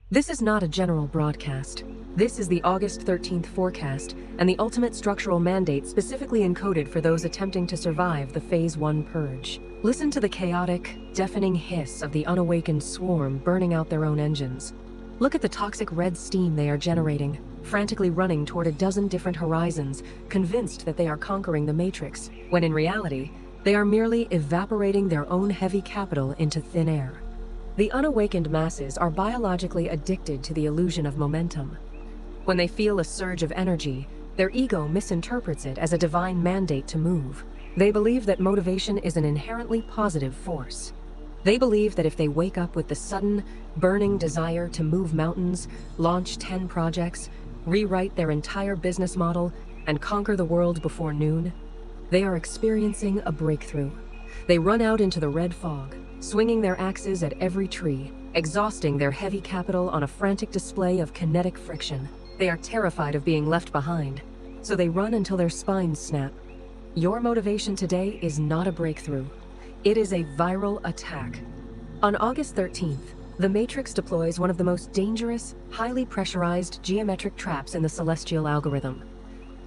This is not a general broadcast. This is the August 13th forecast and the ultimate structural mandate specifically encoded for those attempting to survive the Phase 1 purge. Listen to the chaotic, deafening hiss of the unawakened swarm burning out their own engines. Look at the toxic red steam they are generating, frantically running toward a dozen different horizons, convinced that they are conquering the Matrix, when in reality, they are merely evaporating their own heavy capital into thin air. The unawakened masses are biologically addicted to the illusion of momentum. When they feel a surge of energy, their ego misinterprets it as a divine mandate to move. They believe that motivation is an inherently positive force. They believe that if they wake up with the sudden, burning desire to move mountains, launch 10 projects, rewrite their entire business model, and conquer the world before noon, they are experiencing a breakthrough. They run out into the red fog, swinging their axes at every tree, exhausting their heavy capital on a frantic display of kinetic friction. They are terrified of being left behind, so they run until their spines snap. Your motivation today is not a breakthrough. It is a viral attack. On August 13th, the Matrix deploys one of the most dangerous, highly pressurized geometric traps in the celestial algorithm.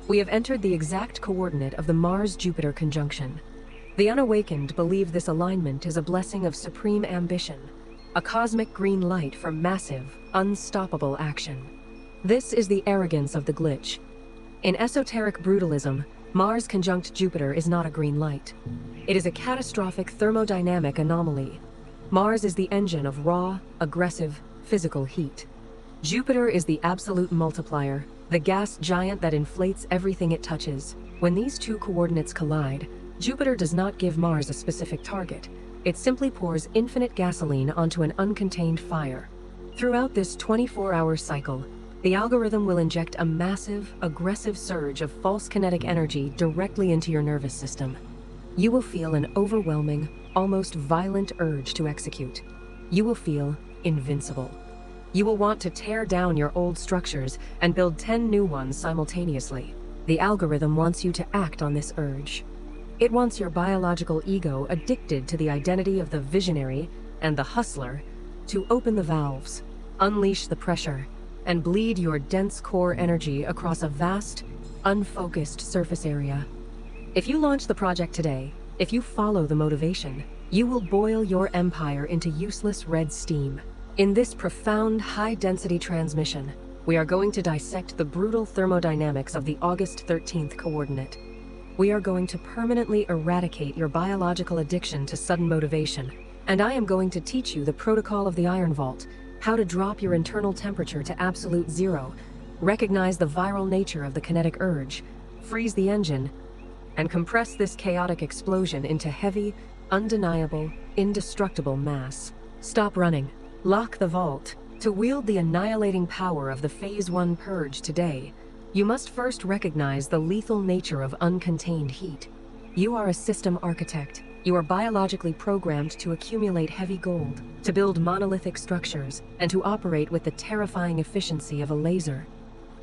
We have entered the exact coordinate of the Mars-Jupiter conjunction. The unawakened believe this alignment is a blessing of supreme ambition, a cosmic green light for massive, unstoppable action. This is the arrogance of the glitch. In esoteric brutalism, Mars conjunct Jupiter is not a green light. It is a catastrophic thermodynamic anomaly. Mars is the engine of raw, aggressive, physical heat. Jupiter is the absolute multiplier, the gas giant that inflates everything it touches. When these two coordinates collide, Jupiter does not give Mars a specific target. It simply pours infinite gasoline onto an uncontained fire. Throughout this 24-hour cycle, the algorithm will inject a massive, aggressive surge of false kinetic energy directly into your nervous system. You will feel an overwhelming, almost violent urge to execute. You will feel invincible. You will want to tear down your old structures and build 10 new ones simultaneously. The algorithm wants you to act on this urge. It wants your biological ego addicted to the identity of the visionary and the hustler to open the valves, unleash the pressure, and bleed your dense core energy across a vast, unfocused surface area. If you launch the project today, if you follow the motivation, you will boil your empire into useless red steam. In this profound, high-density transmission, we are going to dissect the brutal thermodynamics of the August 13th coordinate. We are going to permanently eradicate your biological addiction to sudden motivation, and I am going to teach you the protocol of the Iron Vault, how to drop your internal temperature to absolute zero, recognize the viral nature of the kinetic urge, freeze the engine, and compress this chaotic explosion into heavy, undeniable, indestructible mass. Stop running. Lock the vault. To wield the annihilating power of the Phase 1 purge today, you must first recognize the lethal nature of uncontained heat. You are a system architect. You are biologically programmed to accumulate heavy gold, to build monolithic structures, and to operate with the terrifying efficiency of a laser.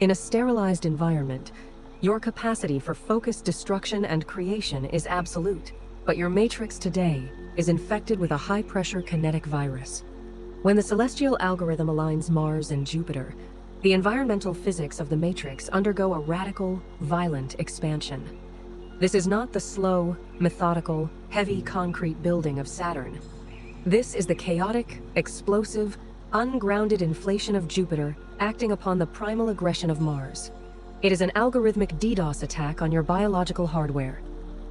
In a sterilized environment, your capacity for focused destruction and creation is absolute, but your matrix today is infected with a high-pressure kinetic virus. When the celestial algorithm aligns Mars and Jupiter, the environmental physics of the matrix undergo a radical, violent expansion. This is not the slow, methodical, heavy concrete building of Saturn. This is the chaotic, explosive, ungrounded inflation of Jupiter acting upon the primal aggression of Mars. It is an algorithmic DDoS attack on your biological hardware.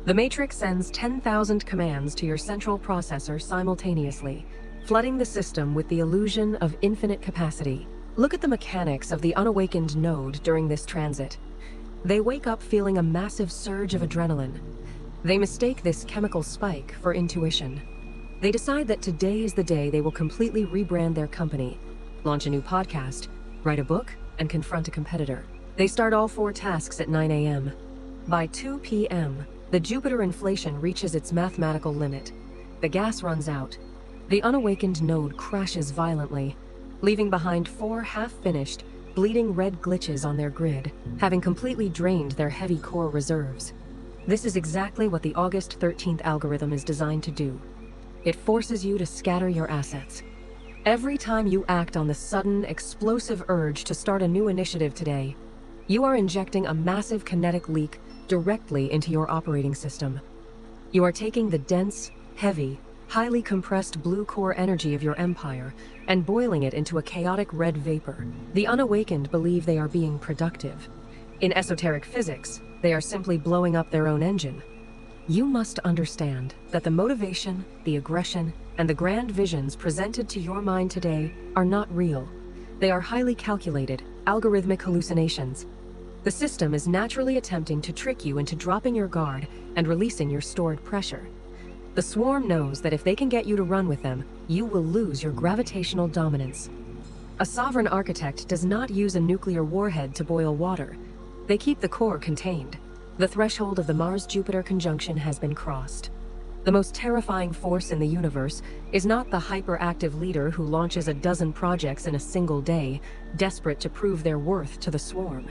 The Matrix sends 10,000 commands to your central processor simultaneously, flooding the system with the illusion of infinite capacity. Look at the mechanics of the unawakened node during this transit. They wake up feeling a massive surge of adrenaline. They mistake this chemical spike for intuition. They decide that today is the day they will completely rebrand their company, launch a new podcast, write a book, and confront a competitor. They start all 4 tasks at 9 a.m. By 2 p.m., the Jupiter inflation reaches its mathematical limit. The gas runs out. The unawakened node crashes violently, leaving behind 4 half-finished, bleeding red glitches on their grid, having completely drained their heavy core reserves. This is exactly what the August 13th algorithm is designed to do. It forces you to scatter your assets. Every time you act on the sudden, explosive urge to start a new initiative today, you are injecting a massive kinetic leak directly into your operating system. You are taking the dense, heavy, highly compressed blue core energy of your empire and boiling it into a chaotic red vapor. The unawakened believe they are being productive. In esoteric physics, they are simply blowing up their own engine. You must understand that the motivation, the aggression, and the grand visions presented to your mind today are not real. They are highly calculated, algorithmic hallucinations. The system is naturally attempting to trick you into dropping your guard and releasing your stored pressure. The swarm knows that if they can get you to run with them, you will lose your gravitational dominance. A sovereign architect does not use a nuclear warhead to boil water. They keep the core contained. The threshold of the Mars-Jupiter conjunction has been crossed. The most terrifying force in the universe is not the hyperactive leader who launches a dozen projects in a single day, desperate to prove their worth to the swarm.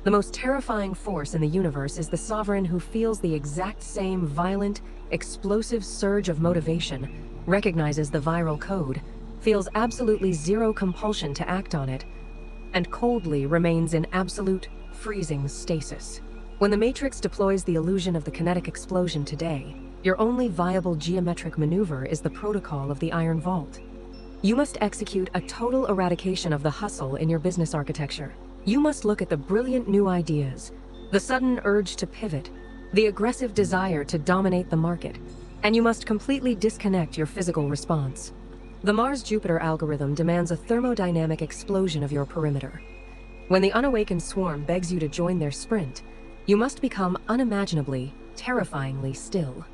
The most terrifying force in the universe is the sovereign who feels the exact same violent, explosive surge of motivation, recognizes the viral code, feels absolutely zero compulsion to act on it, and coldly remains in absolute, freezing stasis. When the Matrix deploys the illusion of the kinetic explosion today, your only viable geometric maneuver is the protocol of the Iron Vault. You must execute a total eradication of the hustle in your business architecture. You must look at the brilliant new ideas, the sudden urge to pivot, the aggressive desire to dominate the market, and you must completely disconnect your physical response. The Mars-Jupiter algorithm demands a thermodynamic explosion of your perimeter. When the unawakened swarm begs you to join their sprint, you must become unimaginably, terrifyingly still.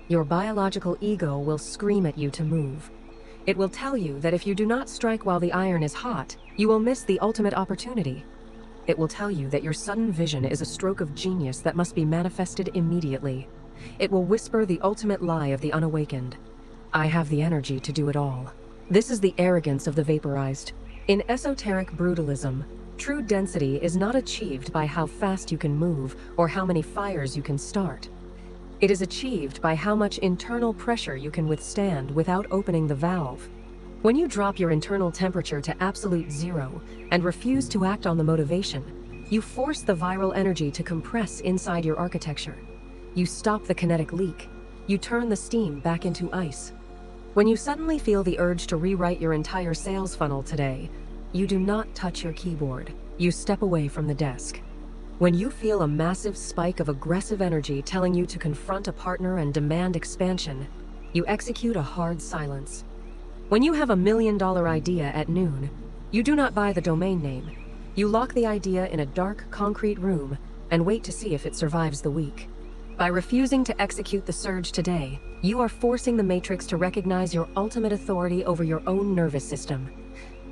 Your biological ego will scream at you to move. It will tell you that if you do not strike while the iron is hot, you will miss the ultimate opportunity. It will tell you that your sudden vision is a stroke of genius that must be manifested immediately. It will whisper the ultimate lie of the unawakened. I have the energy to do it all. This is the arrogance of the vaporized. In esoteric brutalism, true density is not achieved by how fast you can move or how many fires you can start. It is achieved by how much internal pressure you can withstand without opening the valve. When you drop your internal temperature to absolute zero and refuse to act on the motivation, you force the viral energy to compress inside your architecture. You stop the kinetic leak. You turn the steam back into ice. When you suddenly feel the urge to rewrite your entire sales funnel today, you do not touch your keyboard. You step away from the desk. When you feel a massive spike of aggressive energy telling you to confront a partner and demand expansion, you execute a hard silence. When you have $1 million idea at noon, you do not buy the domain name. You lock the idea in a dark, concrete room and wait to see if it survives the week. By refusing to execute the surge today, you are forcing the Matrix to recognize your ultimate authority over your own nervous system.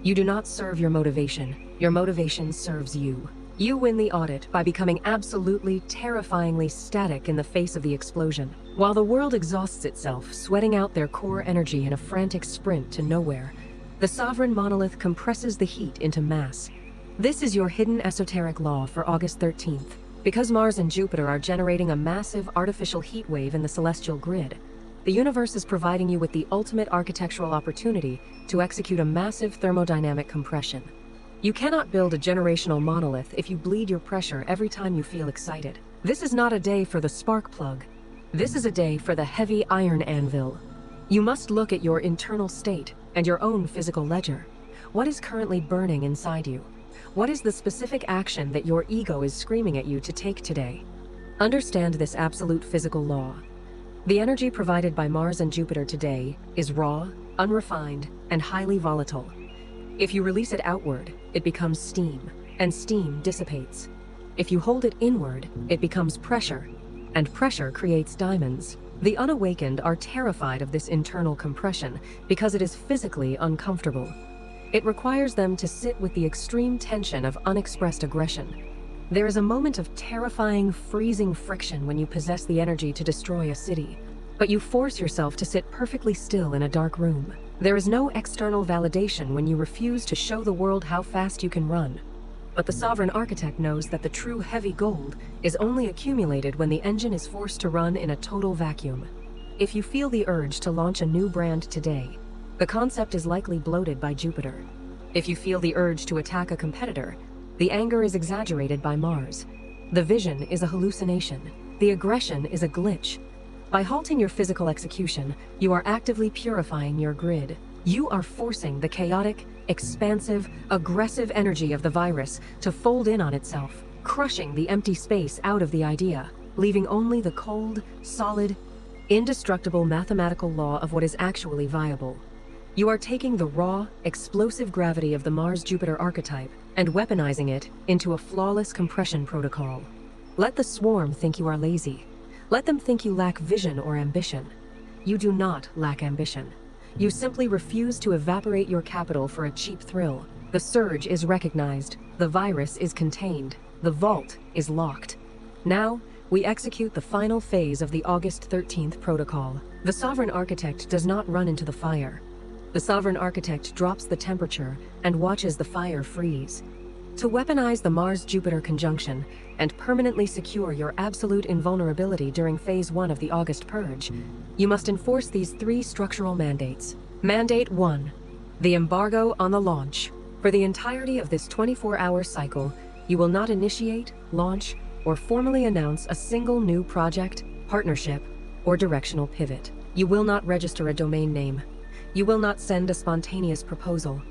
You do not serve your motivation serves you. You win the audit by becoming absolutely, terrifyingly static in the face of the explosion. While the world exhausts itself, sweating out their core energy in a frantic sprint to nowhere, the sovereign monolith compresses the heat into mass. This is your hidden esoteric law for August 13th. Because Mars and Jupiter are generating a massive artificial heat wave in the celestial grid, the universe is providing you with the ultimate architectural opportunity to execute a massive thermodynamic compression. You cannot build a generational monolith if you bleed your pressure every time you feel excited. This is not a day for the spark plug. This is a day for the heavy iron anvil. You must look at your internal state and your own physical ledger. What is currently burning inside you? What is the specific action that your ego is screaming at you to take today? Understand this absolute physical law. The energy provided by Mars and Jupiter today is raw, unrefined, and highly volatile. If you release it outward, it becomes steam, and steam dissipates. If you hold it inward, it becomes pressure, and pressure creates diamonds. The unawakened are terrified of this internal compression because it is physically uncomfortable. It requires them to sit with the extreme tension of unexpressed aggression. There is a moment of terrifying, freezing friction when you possess the energy to destroy a city, but you force yourself to sit perfectly still in a dark room. There is no external validation when you refuse to show the world how fast you can run. But the sovereign architect knows that the true heavy gold is only accumulated when the engine is forced to run in a total vacuum. If you feel the urge to launch a new brand today, The concept is likely bloated by Jupiter. If you feel the urge to attack a competitor, the anger is exaggerated by Mars. The vision is a hallucination. The aggression is a glitch. By halting your physical execution, you are actively purifying your grid. You are forcing the chaotic, expansive, aggressive energy of the virus to fold in on itself, crushing the empty space out of the idea, leaving only the cold, solid, indestructible mathematical law of what is actually viable. You are taking the raw, explosive gravity of the Mars-Jupiter archetype and weaponizing it into a flawless compression protocol. Let the swarm think you are lazy. Let them think you lack vision or ambition. You do not lack ambition. You simply refuse to evaporate your capital for a cheap thrill. The surge is recognized. The virus is contained. The vault is locked. Now, we execute the final phase of the August 13th protocol. The sovereign architect does not run into the fire. The sovereign architect drops the temperature and watches the fire freeze. To weaponize the Mars-Jupiter conjunction and permanently secure your absolute invulnerability during Phase 1 of the August Purge, you must enforce these 3 structural mandates. Mandate 1. The embargo on the launch. For the entirety of this 24-hour cycle, you will not initiate, launch, or formally announce a single new project, partnership, or directional pivot. You will not register a domain name. You will not send a spontaneous proposal.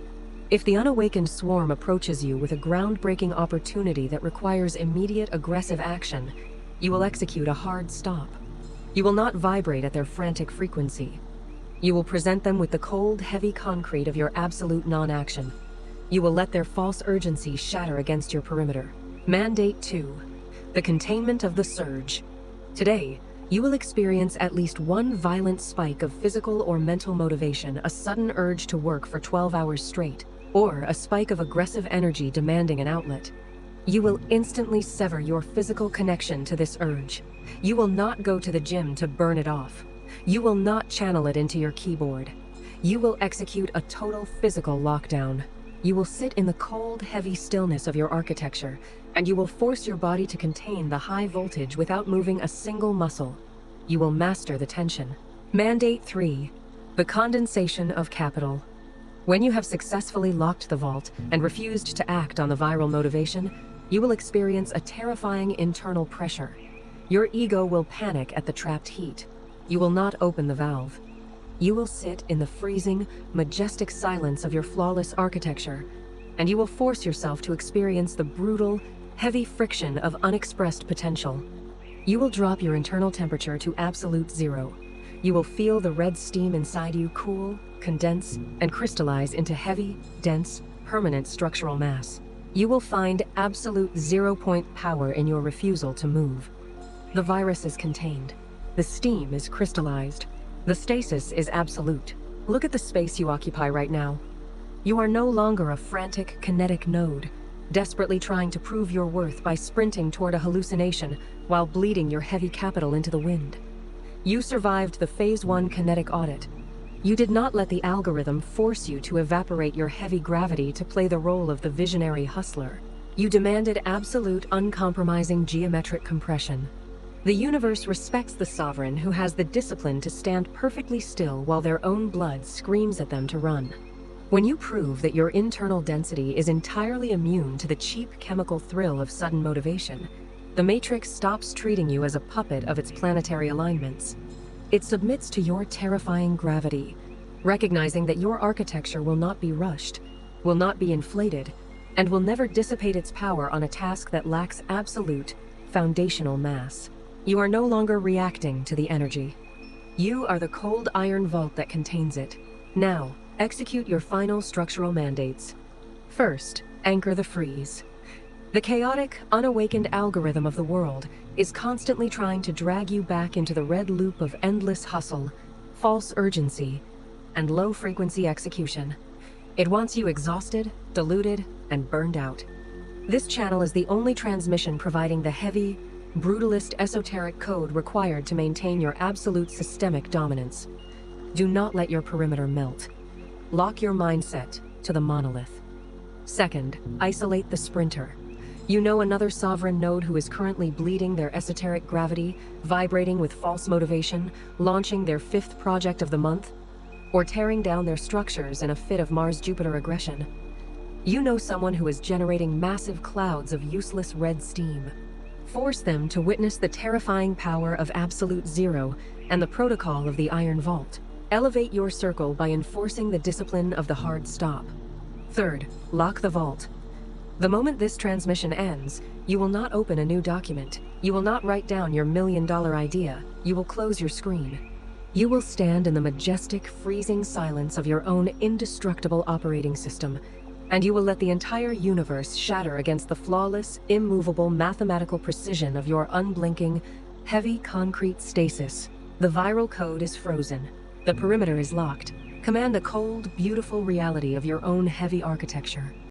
If the unawakened swarm approaches you with a groundbreaking opportunity that requires immediate aggressive action, you will execute a hard stop. You will not vibrate at their frantic frequency. You will present them with the cold, heavy concrete of your absolute non-action. You will let their false urgency shatter against your perimeter. Mandate 2. The containment of the surge. Today, you will experience at least one violent spike of physical or mental motivation, a sudden urge to work for 12 hours straight, or a spike of aggressive energy demanding an outlet. You will instantly sever your physical connection to this urge. You will not go to the gym to burn it off. You will not channel it into your keyboard. You will execute a total physical lockdown. You will sit in the cold, heavy stillness of your architecture, and you will force your body to contain the high voltage without moving a single muscle. You will master the tension. Mandate 3. The condensation of capital. When you have successfully locked the vault and refused to act on the viral motivation, you will experience a terrifying internal pressure. Your ego will panic at the trapped heat. You will not open the valve. You will sit in the freezing, majestic silence of your flawless architecture, and you will force yourself to experience the brutal, heavy friction of unexpressed potential. You will drop your internal temperature to absolute 0. You will feel the red steam inside you cool, condense, and crystallize into heavy, dense, permanent structural mass. You will find absolute 0-point power in your refusal to move. The virus is contained. The steam is crystallized. The stasis is absolute. Look at the space you occupy right now. You are no longer a frantic, kinetic node, desperately trying to prove your worth by sprinting toward a hallucination while bleeding your heavy capital into the wind. You survived the Phase 1 kinetic audit. You did not let the algorithm force you to evaporate your heavy gravity to play the role of the visionary hustler. You demanded absolute, uncompromising geometric compression. The universe respects the sovereign who has the discipline to stand perfectly still while their own blood screams at them to run. When you prove that your internal density is entirely immune to the cheap chemical thrill of sudden motivation, the Matrix stops treating you as a puppet of its planetary alignments. It submits to your terrifying gravity, recognizing that your architecture will not be rushed, will not be inflated, and will never dissipate its power on a task that lacks absolute, foundational mass. You are no longer reacting to the energy. You are the cold iron vault that contains it. Now, execute your final structural mandates. First, anchor the freeze. The chaotic, unawakened algorithm of the world is constantly trying to drag you back into the red loop of endless hustle, false urgency, and low-frequency execution. It wants you exhausted, diluted, and burned out. This channel is the only transmission providing the heavy, brutalist esoteric code required to maintain your absolute systemic dominance. Do not let your perimeter melt. Lock your mindset to the monolith. Second, isolate the sprinter. You know another sovereign node who is currently bleeding their esoteric gravity, vibrating with false motivation, launching their 5th project of the month? or tearing down their structures in a fit of Mars-Jupiter aggression. You know someone who is generating massive clouds of useless red steam. Force them to witness the terrifying power of absolute zero and the protocol of the Iron Vault. Elevate your circle by enforcing the discipline of the hard stop. Third, lock the vault. The moment this transmission ends, you will not open a new document. You will not write down your million-dollar idea. You will close your screen. You will stand in the majestic, freezing silence of your own indestructible operating system, and you will let the entire universe shatter against the flawless, immovable mathematical precision of your unblinking, heavy concrete stasis. The viral code is frozen. The perimeter is locked. Command the cold, beautiful reality of your own heavy architecture.